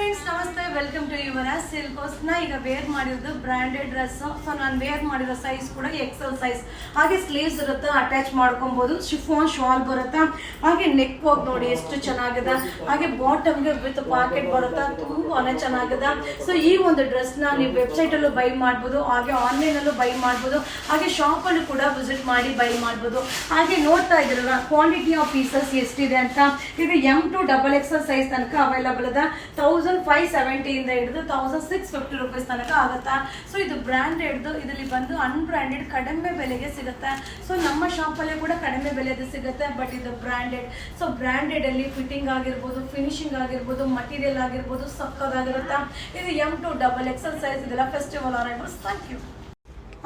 Friends ನಮಸ್ತೆ, welcome to Yuvraj silks. ನಾ ಈಗ ವೇರ್ ಮಾಡಿರೋದು ಬ್ರಾಂಡೆಡ್ ಡ್ರೆಸ್. ಸೊ ನಾನು ವೇರ್ ಮಾಡಿರೋ ಸೈಜ್ ಕೂಡ ಎಕ್ಸೆಲ್ ಸೈಜ್. ಹಾಗೆ ಸ್ಲೀವ್ಸ್ ಇರುತ್ತೆ, ಅಟ್ಯಾಚ್ ಮಾಡ್ಕೊಬಹುದು. ಶಿಫಾನ್ ಶಾಲ್ ಬರುತ್ತೆ. ಹಾಗೆ ನೆಕ್ ವರ್ಕ್ ನೋಡಿ ಎಷ್ಟು ಚೆನ್ನಾಗಿದೆ. ಹಾಗೆ ಬಾಟಮ್ಗೆ ವಿತ್ ಪಾಕೆಟ್ ಬರುತ್ತೆ, ತುಂಬಾನೇ ಚೆನ್ನಾಗಿದೆ. ಸೊ ಈ ಒಂದು ಡ್ರೆಸ್ ನ ನೀವು ವೆಬ್ಸೈಟ್ ಅಲ್ಲೂ ಬೈ ಮಾಡ್ಬೋದು, ಹಾಗೆ ಆನ್ಲೈನ್ ಅಲ್ಲೂ ಬೈ ಮಾಡ್ಬೋದು, ಹಾಗೆ ಶಾಪ್ ಅಲ್ಲೂ ಕೂಡ ವಿಸಿಟ್ ಮಾಡಿ ಬೈ ಮಾಡ್ಬೋದು. ಹಾಗೆ ನೋಡ್ತಾ ಇದ್ರಲ್ಲ ಕ್ವಾಂಟಿಟಿ ಆಫ್ ಪೀಸಸ್ ಎಷ್ಟಿದೆ ಅಂತ. ಈಗ M2 XXL ಸೈಜ್ ತನಕ ಅವೈಲಬಲ್ ಇದೆ. 1570 ಇಂದ ಹಿಡಿದು 1650 ರೂಪೀಸ್ ತನಕ ಆಗುತ್ತಾ. ಸೊ ಇದು ಬ್ರಾಂಡೆಡ್, ಇದರಲ್ಲಿ ಬಂದು ಅನ್ಬ್ರಾಂಡೆಡ್ ಕಡಿಮೆ ಬೆಲೆಗೆ ಸಿಗುತ್ತೆ. ಸೊ ನಮ್ಮ ಶಾಪ್ ಅಲ್ಲೇ ಕೂಡ ಕಡಿಮೆ ಬೆಲೆದು ಸಿಗುತ್ತೆ, ಬಟ್ ಇದು ಬ್ರಾಂಡೆಡ್. ಸೊ ಬ್ರಾಂಡೆಡ್ ಅಲ್ಲಿ ಫಿಟ್ಟಿಂಗ್ ಆಗಿರ್ಬೋದು, ಫಿನಿಶಿಂಗ್ ಆಗಿರ್ಬೋದು, ಮಟೀರಿಯಲ್ ಆಗಿರ್ಬೋದು ಸಕ್ಕದಾಗಿರುತ್ತೆ. ಇದು M2 XXL ಸೈಜ್. ಇದೆಲ್ಲ festival arrivals. Thank you.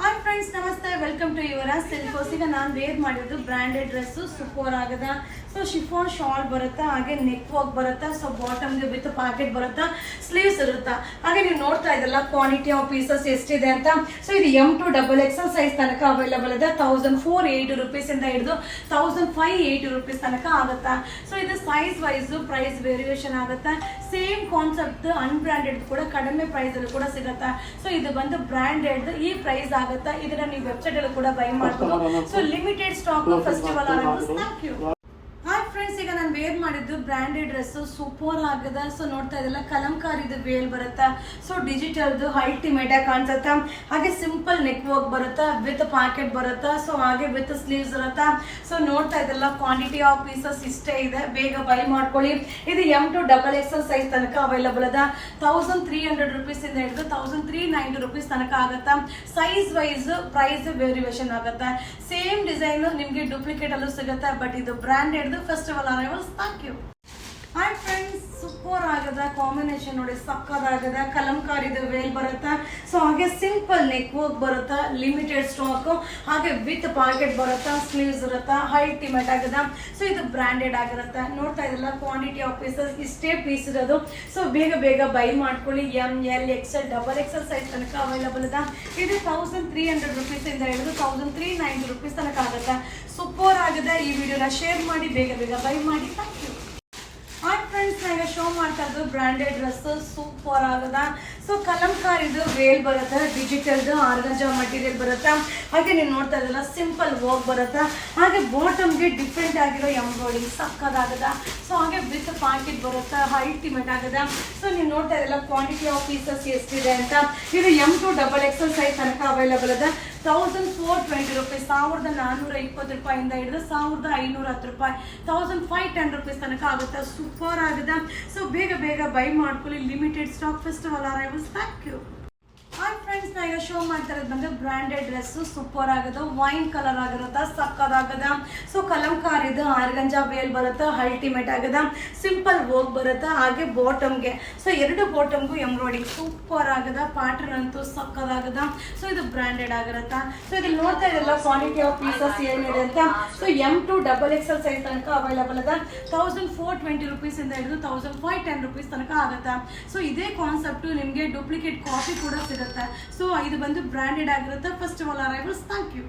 Hi friends ನಮಸ್ತೆ, ವೆಲ್ಕಮ್ ಟು ಯುವರಾಜ್ ಸಿಲ್ಕ್ಸ್. ಈಗ ನಾನು ವೇರ್ ಮಾಡಿರೋದು ಬ್ರಾಂಡೆಡ್ ಡ್ರೆಸ್ಸು, ಸೂಪರ್ ಆಗಿದೆ. ಸೊ ಶಿಫಾನ್ ಶಾಲ್ ಬರುತ್ತೆ, ಹಾಗೆ ನೆಕ್ ವರ್ಕ್ ಬರುತ್ತೆ. ಸೊ ಬಾಟಮ್ಗೆ ವಿತ್ ಪಾಕೆಟ್ ಬರುತ್ತೆ, ಸ್ಲೀವ್ಸ್ ಇರುತ್ತೆ. ಹಾಗೆ ನೀವು ನೋಡ್ತಾ ಇದ್ದಲ್ಲ ಕ್ವಾಂಟಿಟಿ ಆಫ್ ಪೀಸಸ್ ಎಷ್ಟಿದೆ ಅಂತ. ಸೊ ಇದು M2 XXL ಸೈಜ್ ತನಕ ಅವೈಲಬಲ್ ಇದೆ. 1480 ರೂಪೀಸ್ ಇಂದ ಹಿಡಿದು 1580 ರೂಪೀಸ್ ತನಕ ಆಗುತ್ತೆ. ಸೊ ಇದು ಸೈಜ್ ವೈಸ್ ಪ್ರೈಸ್ ವೇರಿಯೇಷನ್ ಆಗುತ್ತೆ. ಸೇಮ್ ಕಾನ್ಸೆಪ್ಟ್ ಅನ್ಬ್ರಾಂಡೆಡ್ ಕೂಡ ಕಡಿಮೆ ಪ್ರೈಸ್ ಅಲ್ಲಿ ಕೂಡ ಸಿಗುತ್ತೆ. ಸೊ ಇದು ಬಂದು ಬ್ರಾಂಡೆಡ್, ಈ ಪ್ರೈಸ್ ಆಗುತ್ತೆ. ಇದನ್ನ ನೀವು ವೆಬ್ಸೈಟ್ ಅಲ್ಲಿ ಕೂಡ ಬೈ ಮಾಡಬಹುದು. So limited stock festival arrivals. Thank you. Hi friends, ಈಗ ನಾನು ವೇರ್ ಮಾಡಿದ್ದು ಬ್ರಾಂಡೆಡ್ ಡ್ರೆಸ್, ಸೂಪರ್ ಆಗಿದೆ. ಸೊ ನೋಡ್ತಾ ಇದ್ದಲ್ಲ ಕಲಂಕಾರಿದು ವೇಲ್ ಬರುತ್ತೆ. ಸೊ ಡಿಜಿಟಲ್ದು ಅಲ್ಟಿಮೇಟ್ ಆಗಿ ಕಾಣಿಸುತ್ತೆ. ಹಾಗೆ ಸಿಂಪಲ್ ನೆಕ್ ವರ್ಕ್ ಬರುತ್ತೆ, ವಿತ್ ಪಾಕೆಟ್ ಬರುತ್ತೆ. ಸೊ ಹಾಗೆ ವಿತ್ ಸ್ಲೀವ್ಸ್ ಇರುತ್ತೆ. ಸೊ ನೋಡ್ತಾ ಇದ್ದಲ್ಲ ಕ್ವಾಂಟಿಟಿ ಆಫ್ ಪೀಸಸ್ ಇಷ್ಟೇ ಇದೆ, ಬೇಗ ಬೈ ಮಾಡ್ಕೊಳ್ಳಿ. ಇದು M2 XXL ಸೈಜ್ ತನಕ ಅವೈಲಬಲ್ ಇದೆ. 1300 ರೂಪೀಸ್ ಇಂದ ಹಿಡಿದು 1390 ರೂಪೀಸ್ ತನಕ ಆಗುತ್ತೆ. ಸೈಜ್ ವೈಸ್ ಪ್ರೈಸ್ ವೇರಿಯೇಷನ್ ಆಗುತ್ತೆ. ಸೇಮ್ ಡಿಸೈನ್ ನಿಮಗೆ ಡೂಪ್ಲಿಕೇಟ್ ಅಲ್ಲೂ ಸಿಗುತ್ತೆ, ಬಟ್ ಇದು branded festival arrivals. Thank you. Hi friends, super ಆಗದ ಕಾಂಬಿನೇಷನ್ ನೋಡಿ, ಸಕ್ಕದಾಗದ ಕಲಂಕಾರಿದು ವೇಲ್ ಬರುತ್ತೆ. ಸೊ ಹಾಗೆ ಸಿಂಪಲ್ ನೆಕ್ ವರ್ಕ್ ಬರುತ್ತೆ, ಲಿಮಿಟೆಡ್ ಸ್ಟಾಕ್, ಹಾಗೆ ವಿತ್ ಪಾಕೆಟ್ ಬರುತ್ತೆ, ಸ್ಲೀವ್ಸ್ ಇರುತ್ತೆ, ಅಲ್ಟಿಮೇಟ್ ಆಗದ. ಸೊ ಇದು ಬ್ರಾಂಡೆಡ್ ಆಗಿರುತ್ತೆ. ನೋಡ್ತಾ ಇದ್ದಲ್ಲ ಕ್ವಾಂಟಿಟಿ ಆಫ್ ಪೀಸಸ್ ಇಷ್ಟೇ ಪೀಸ್ ಇರೋದು. ಸೊ ಬೇಗ ಬೇಗ ಬೈ ಮಾಡ್ಕೊಳ್ಳಿ. ML XL XXL ಸೈಜ್ ತನಕ ಅವೈಲಬಲ್ ಇದೆ. ಇದು 1300 ರೂಪೀಸ್ ಇಂದ ಹಿಡಿದು 1390 ರೂಪೀಸ್ ತನಕ ಆಗುತ್ತೆ. ಸೂಪರ್ ಆಗಿದೆ. ಈ ವಿಡಿಯೋನ ಶೇರ್ ಮಾಡಿ, ಬೇಗ ಬೇಗ ಬೈ ಮಾಡಿ. Thank you. ಹಾಯ್ ಫ್ರೆಂಡ್ಸ್, ನಾನು ಈಗ ಶೋ ಮಾಡ್ತಾ ಇದ್ದು ಬ್ರಾಂಡೆಡ್ ಡ್ರೆಸ್, ಸೂಪರ್ ಆಗದ. ಸೊ ಕಲಂಕಾರಿದು ವೇಲ್ ಬರುತ್ತೆ, ಡಿಜಿಟಲ್ದು ಆರ್ಗಂಜಾ ಮಟೀರಿಯಲ್ ಬರುತ್ತೆ. ಹಾಗೆ ನೀವು ನೋಡ್ತಾ ಇದ್ದಲ್ಲ ಸಿಂಪಲ್ ವರ್ಕ್ ಬರುತ್ತೆ. ಹಾಗೆ ಬಾಟಮ್ಗೆ ಡಿಫ್ರೆಂಟ್ ಆಗಿರೋ ಎಂಬ್ರಾಯ್ಡಿಂಗ್ ಸಕ್ಕದಾಗದ. ಸೊ ಹಾಗೆ ವಿತ್ ಪಾಕೆಟ್ ಬರುತ್ತೆ, ಅಲ್ಟಿಮೇಟ್ ಆಗದ. ಸೊ ನೀವು ನೋಡ್ತಾ ಇದ್ದಲ್ಲ ಕ್ವಾಂಟಿಟಿ ಆಫ್ ಪೀಸಸ್ ಎಷ್ಟಿದೆ ಅಂತ. ಇದು M2 XXL ಸೈಜ್ ತನಕ ಅವೈಲಬಲ್ ಇದೆ. 1420 ರೂಪೀಸ್, 1420 ರೂಪಾಯಿಂದ ಹಿಡಿದು 1510 ರೂಪಾಯಿ, 1510 ರೂಪೀಸ್ ತನಕ ಆಗುತ್ತೆ. ಸೂಪರ್ ಆಗಿದೆ. ಸೊ ಬೇಗ ಬೇಗ ಬೈ ಮಾಡ್ಕೊಳ್ಳಿ. Limited stock festival arrivals. Thank you. Hi friends, ನಾ ಈಗ ಶೋ ಮಾಡ್ತಾ ಇರೋದು ಬಂದು ಬ್ರಾಂಡೆಡ್ ಡ್ರೆಸ್, ಸೂಪರ್ ಆಗೋದು. ವೈನ್ ಕಲರ್ ಆಗಿರುತ್ತೆ, ಸಕ್ಕದಾಗದ. ಸೊ ಕಲಂಕಾರಿದು ಆರ್ಗಂಜಾ ವೇಲ್ ಬರುತ್ತೆ, ಅಲ್ಟಿಮೇಟ್ ಆಗದ. ಸಿಂಪಲ್ ವರ್ಕ್ ಬರುತ್ತೆ. ಹಾಗೆ ಬಾಟಮ್ಗೆ, ಸೊ ಎರಡು ಬಾಟಮ್ಗೂ ಎಂಬ್ರಾಯ್ಡಿಂಗ್ ಸೂಪರ್ ಆಗದ. ಪ್ಯಾಟರ್ನ್ ಅಂತೂ ಸಕ್ಕದಾಗದ. ಸೊ ಇದು ಬ್ರಾಂಡೆಡ್ ಆಗಿರುತ್ತೆ. ಸೊ ಇಲ್ಲಿ ನೋಡ್ತಾ ಇರಲ್ಲ ಕ್ವಾಂಟಿಟಿ ಆಫ್ ಪೀಸಸ್ ಏನಿದೆ ಅಂತ. ಸೊ M2 XXL ಸೈಜ್ ತನಕ ಅವೈಲಬಲ್ ಇದೆ. 1420 ರೂಪೀಸ್ ಇಂದ ಹಿಡಿದು 1510 ರೂಪೀಸ್ ತನಕ ಆಗುತ್ತೆ. ಸೊ ಇದೇ ಕಾನ್ಸೆಪ್ಟ್ ನಿಮಗೆ ಡೂಪ್ಲಿಕೇಟ್ ಕಾಪಿ ಕೂಡ ಸಿಗುತ್ತೆ. ಸೊ ಇದು ಬಂದು ಬ್ರಾಂಡೆಡ್ ಆಗಿರುತ್ತೆ. Festival arrivals. Thank you.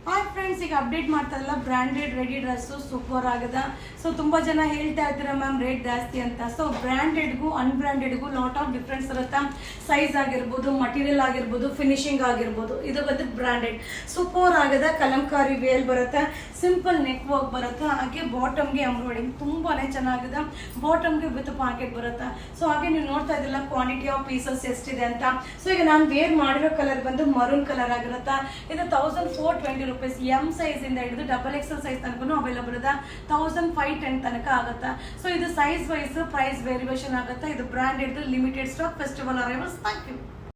Hi friends, ಈಗ ಅಪ್ಡೇಟ್ ಮಾಡ್ತಾ ಇಲ್ಲ ಬ್ರಾಂಡೆಡ್ ರೆಡಿ ಡ್ರೆಸ್ಸು, ಸೂಪರ್ ಆಗದ. ಸೊ ತುಂಬ ಜನ ಹೇಳ್ತಾ ಇರ್ತೀರ ಮ್ಯಾಮ್ ರೇಟ್ ಜಾಸ್ತಿ ಅಂತ. ಸೊ ಬ್ರ್ಯಾಂಡೆಡ್ಗೂ ಅನ್ಬ್ರ್ಯಾಂಡೆಡ್ಗೂ ಲಾಟ್ ಆಫ್ ಡಿಫ್ರೆನ್ಸ್ ಇರುತ್ತೆ. ಸೈಜ್ ಆಗಿರ್ಬೋದು, ಮಟೀರಿಯಲ್ ಆಗಿರ್ಬೋದು, ಫಿನಿಶಿಂಗ್ ಆಗಿರ್ಬೋದು. ಇದು ಬಂದು ಬ್ರ್ಯಾಂಡೆಡ್ ಸೂಪರ್ ಆಗದ. ಕಲಂಕಾರಿ ವೇಲ್ ಬರುತ್ತೆ, ಸಿಂಪಲ್ ನೆಕ್ ವರ್ಕ್ ಬರುತ್ತೆ. ಹಾಗೆ ಬಾಟಮ್ಗೆ ಎಂಬ್ರಾಯ್ಡಿಂಗ್ ತುಂಬಾನೇ ಚೆನ್ನಾಗಿದೆ. ಬಾಟಮ್ಗೆ ವಿತ್ ಪಾಕೆಟ್ ಬರುತ್ತೆ. ಸೊ ಹಾಗೆ ನೀವು ನೋಡ್ತಾ ಇದ್ದಿಲ್ಲ ಕ್ವಾಂಟಿಟಿ ಆಫ್ ಪೀಸಸ್ ಎಷ್ಟಿದೆ ಅಂತ. ಸೊ ಈಗ ನಾನು ವೇರ್ ಮಾಡಿರೋ ಕಲರ್ ಬಂದು ಮರೂನ್ ಕಲರ್ ಆಗಿರುತ್ತೆ. ಇದು 1420 ರೂಪೀಸ್. M ಸೈಜ್ ಇಂದ ಹಿಡಿದು XXL ಸೈಜ್ ತನಕ ಅವೈಲಬಲ್ ಇದೆ. 1510 ತನಕ ಆಗುತ್ತೆ. ಸೊ ಇದು ಸೈಜ್ ವೈಸ್ ಪ್ರೈಸ್ ವೇರಿಯೇಷನ್ ಆಗುತ್ತೆ. ಇದು branded, limited stock festival arrivals. Thank you.